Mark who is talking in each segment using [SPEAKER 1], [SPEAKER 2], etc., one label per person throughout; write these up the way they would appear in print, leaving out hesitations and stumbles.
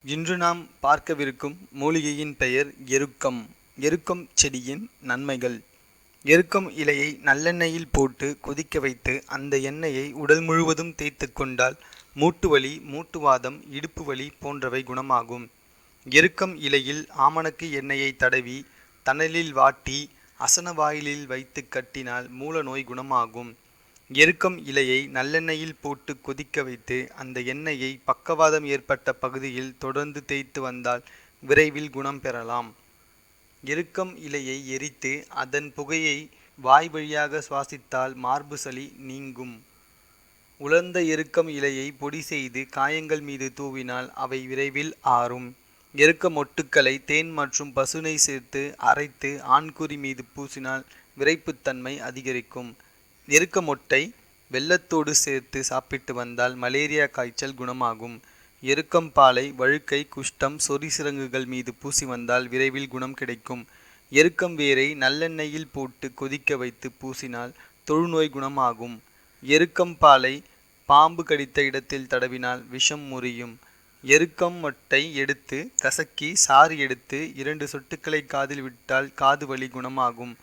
[SPEAKER 1] இன்று நாம் பார்க்கவிருக்கும் மூலிகையின் பெயர் எருக்கம். எருக்கம் செடியின் நன்மைகள். எருக்கம் இலையை நல்லெண்ணெயில் போட்டு கொதிக்க வைத்து அந்த எண்ணெயை உடல் முழுவதும் தேய்த்து கொண்டால் மூட்டு வலி, மூட்டுவாதம், இடுப்பு வலி போன்றவை குணமாகும். எருக்கம் இலையில் ஆமணக்கு எண்ணெயை தடவி தணலில் வாட்டி அசனவாயிலில் வைத்து கட்டினால் மூல நோய் குணமாகும். எருக்கம் இலையை நல்லெண்ணெயில் போட்டு கொதிக்க வைத்து அந்த எண்ணெயை பக்கவாதம் ஏற்பட்ட பகுதியில் தொடர்ந்து தேய்த்து வந்தால் விரைவில் குணம் பெறலாம். எருக்கம் இலையை எரித்து அதன் புகையை வாய் வழியாக சுவாசித்தால் மார்பு சளி நீங்கும். உலர்ந்த எருக்கம் இலையை பொடி செய்து காயங்கள் மீது தூவினால் அவை விரைவில் ஆறும். எருக்க மொட்டுக்களை தேன் மற்றும் பசுனை சேர்த்து அரைத்து ஆண்குறி மீது பூசினால் விரைப்புத்தன்மை அதிகரிக்கும். எருக்க மொட்டை வெல்லத்தோடு சேர்த்து சாப்பிட்டு வந்தால் மலேரியா காய்ச்சல் குணமாகும். எருக்கம் பாலை வழுக்கை, குஷ்டம், சொறி சிரங்குகள் மீது பூசி வந்தால் விரைவில் குணம் கிடைக்கும். எருக்கம் வேரை நல்லெண்ணெயில் போட்டு கொதிக்க வைத்து பூசினால் தொழுநோய் குணமாகும். எருக்கம் பாலை பாம்பு கடித்த இடத்தில் தடவினால் விஷம் முறியும். எருக்கம் மொட்டை எடுத்து கசக்கி சாறு எடுத்து 2 சொட்டுக்களை காதில் விட்டால் காது வலி குணமாகும்.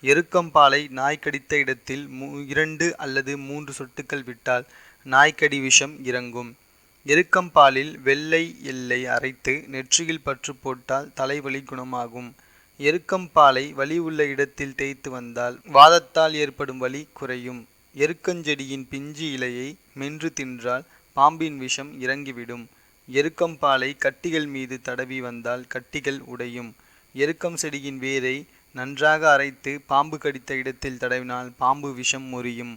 [SPEAKER 1] எருக்கம் பாலை நாய் கடித்த இடத்தில் 2 அல்லது 3 சொட்டுக்கள் விட்டால் நாய்க்கடி விஷம் இறங்கும். எருக்கம் பாலில் வெள்ளை எள்ளை அரைத்து நெற்றியில் பற்று போட்டால் தலைவலி குணமாகும். எருக்கம் பாலை வலி உள்ள இடத்தில் தேய்த்து வந்தால் வாதத்தால் ஏற்படும் வலி குறையும். எருக்கஞ்செடியின் பிஞ்சு இலையை மென்று தின்றால் பாம்பின் விஷம் இறங்கிவிடும். எருக்கம் பாலை கட்டிகள் மீது தடவி வந்தால் கட்டிகள் உடையும். எருக்கம் செடியின் வேரை நன்றாக அரைத்து பாம்பு கடித்த இடத்தில் தடவினால் பாம்பு விஷம் முறியும்.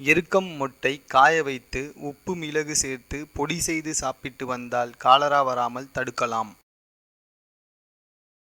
[SPEAKER 1] எருக்கம் மொட்டை காய வைத்து உப்பு மிளகு சேர்த்து பொடி செய்து சாப்பிட்டு வந்தால் காலரா வராமல் தடுக்கலாம்.